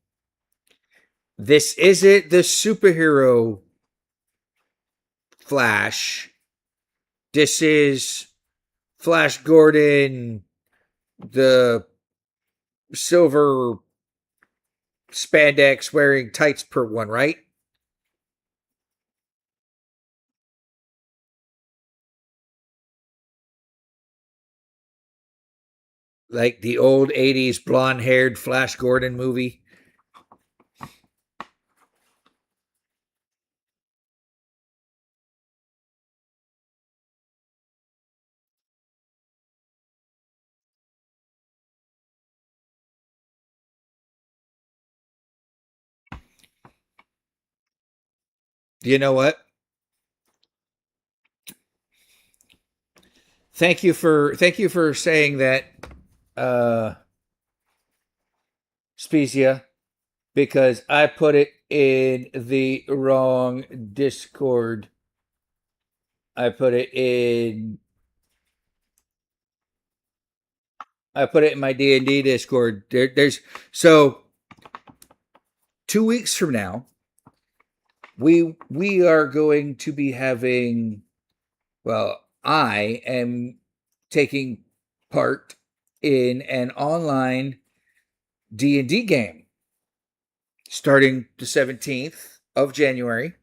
this isn't the superhero Flash. This is Flash Gordon, the silver spandex wearing tights per one, right? Like the old 80s blonde haired Flash Gordon movie. You know what? Thank you for saying that, uh Specia, because I put it in the wrong Discord. I put it in my D&D Discord. There's so 2 weeks from now, we are going to be having, well, I am taking part in an online D&D game starting the 17th of January.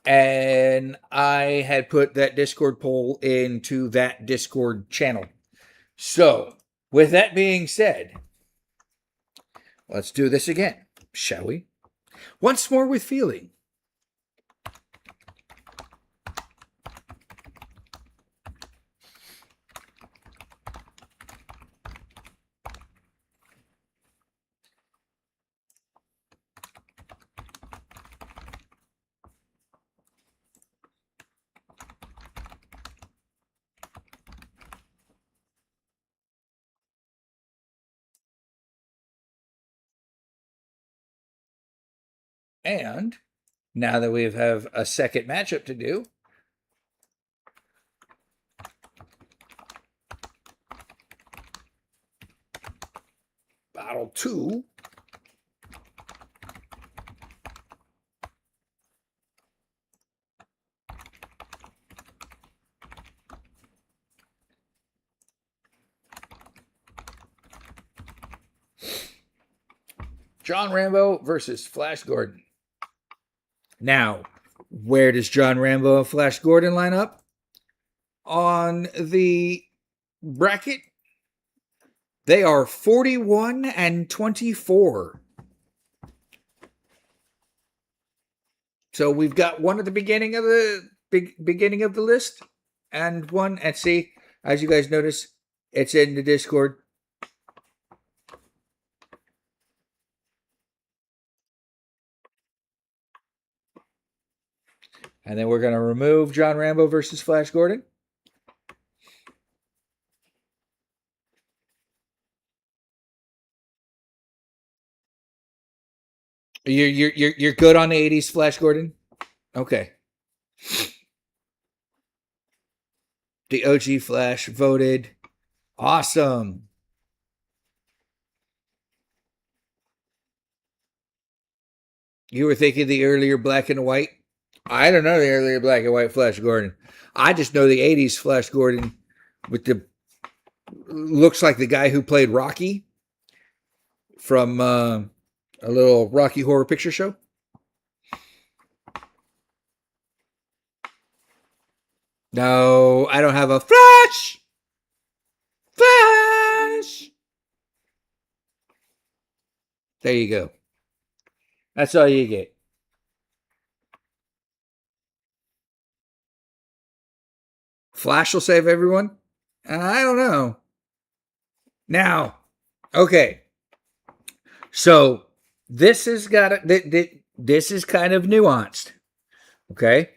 And I had put that Discord poll into that Discord channel. So, with that being said, let's do this again, shall we? Once more with feeling. And now that we have a second matchup to do, Battle 2. John Rambo versus Flash Gordon. Now, where does John Rambo and Flash Gordon line up on the bracket? They are 41 and 24. So we've got one at the beginning of the beginning of the list, and one at see, as you guys notice, it's in the Discord. And then we're going to remove John Rambo versus Flash Gordon. You're good on the 80s Flash Gordon? Okay. The OG Flash voted. Awesome. You were thinking the earlier black and white? I don't know the earlier black and white Flash Gordon. I just know the 80s Flash Gordon with the looks like the guy who played Rocky from a little Rocky Horror Picture Show. No, I don't have a Flash. Flash. There you go. That's all you get. Flash will save everyone? I don't know. Now, okay. So this has got this is kind of nuanced. Okay?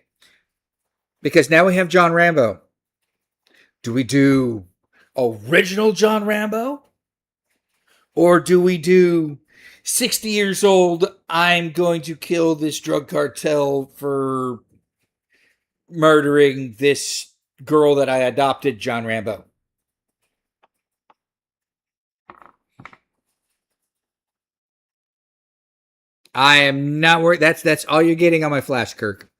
Because now we have John Rambo. Do we do original John Rambo? Or do we do 60 years old, I'm going to kill this drug cartel for murdering this girl that I adopted, John Rambo? I am not worried. That's all you're getting on my Flash, Kirk.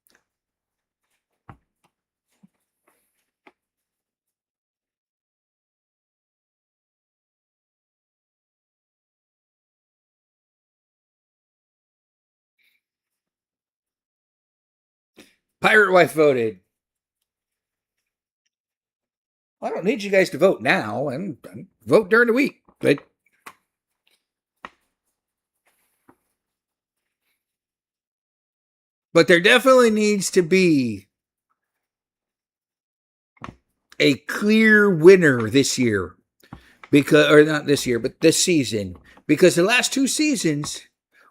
Pirate Wife voted. I don't need you guys to vote now. And vote during the week. But there definitely needs to be a clear winner this year. Or not this year, but this season. Because the last 2 seasons,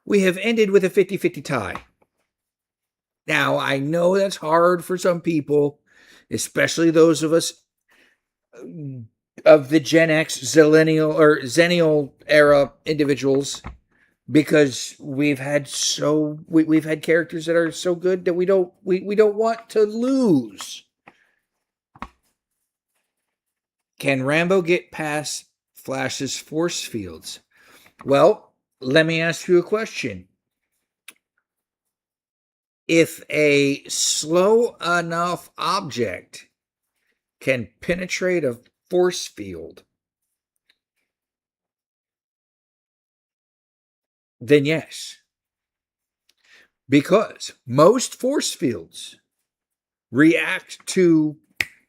we have ended with a 50-50 tie. Now, I know that's hard for some people, especially those of us of the Gen X, Zennial era individuals, because we've had characters that are so good that we don't want to lose. Can Rambo get past Flash's force fields? Well, let me ask you a question. If a slow enough object can penetrate a force field, then yes. Because most force fields react to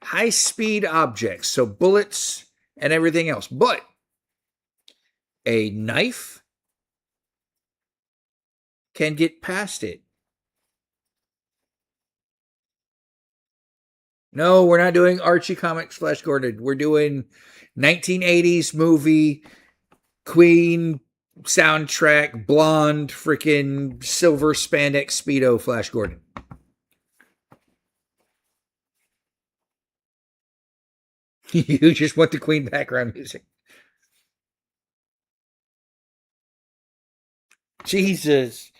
high-speed objects, so bullets and everything else. But a knife can get past it. No, we're not doing Archie Comics Flash Gordon. We're doing 1980s movie, Queen soundtrack, blonde, freaking silver spandex Speedo Flash Gordon. You just want the Queen background music. Jesus,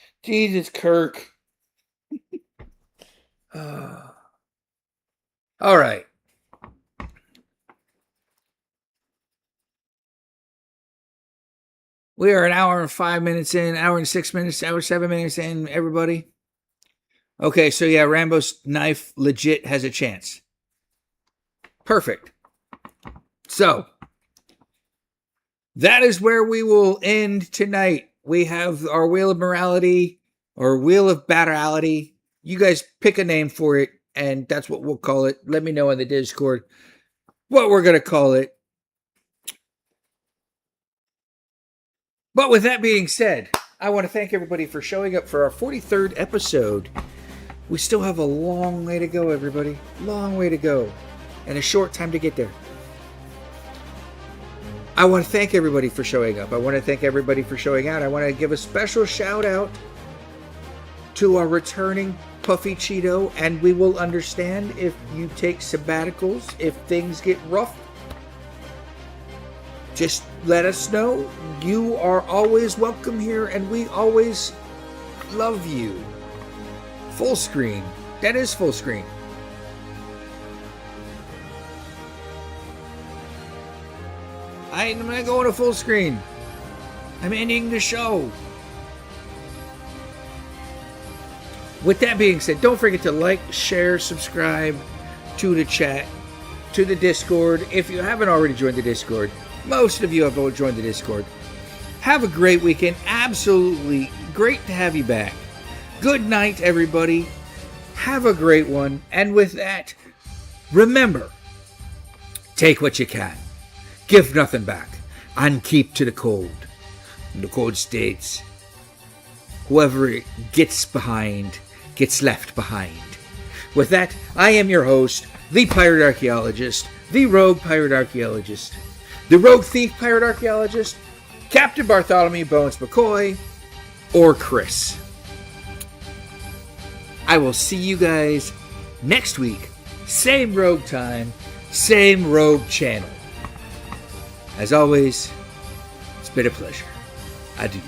Kirk. All right. We are an hour and 5 minutes in, hour and 6 minutes, hour 7 minutes in, everybody. Okay, so yeah, Rambo's knife legit has a chance. Perfect. So, that is where we will end tonight. We have our Wheel of Morality, or Wheel of Batterality. You guys pick a name for it, and that's what we'll call it. Let me know in the Discord what we're going to call it. But with that being said, I want to thank everybody for showing up for our 43rd episode. We still have a long way to go, everybody. Long way to go. And a short time to get there. I want to thank everybody for showing up. I want to thank everybody for showing out. I want to give a special shout out to our returning Puffy Cheeto. And we will understand if you take sabbaticals, if things get rough. Just let us know. You are always welcome here, and we always love you. Full screen. That is full screen. I'm not going to full screen. I'm ending the show. With that being said, don't forget to like, share, subscribe to the chat, to the Discord. If you haven't already joined the Discord, most of you have joined the Discord. Have a great weekend. Absolutely great to have you back. Good night, everybody. Have a great one. And with that, remember, take what you can. Give nothing back. And keep to the code. And the code states, whoever gets behind, gets left behind. With that, I am your host, the Pirate Archaeologist, the Rogue Pirate Archaeologist, the Rogue Thief Pirate Archaeologist, Captain Bartholomew Bones McCoy, or Chris. I will see you guys next week. Same Rogue time, same Rogue channel. As always, it's been a pleasure. Adieu.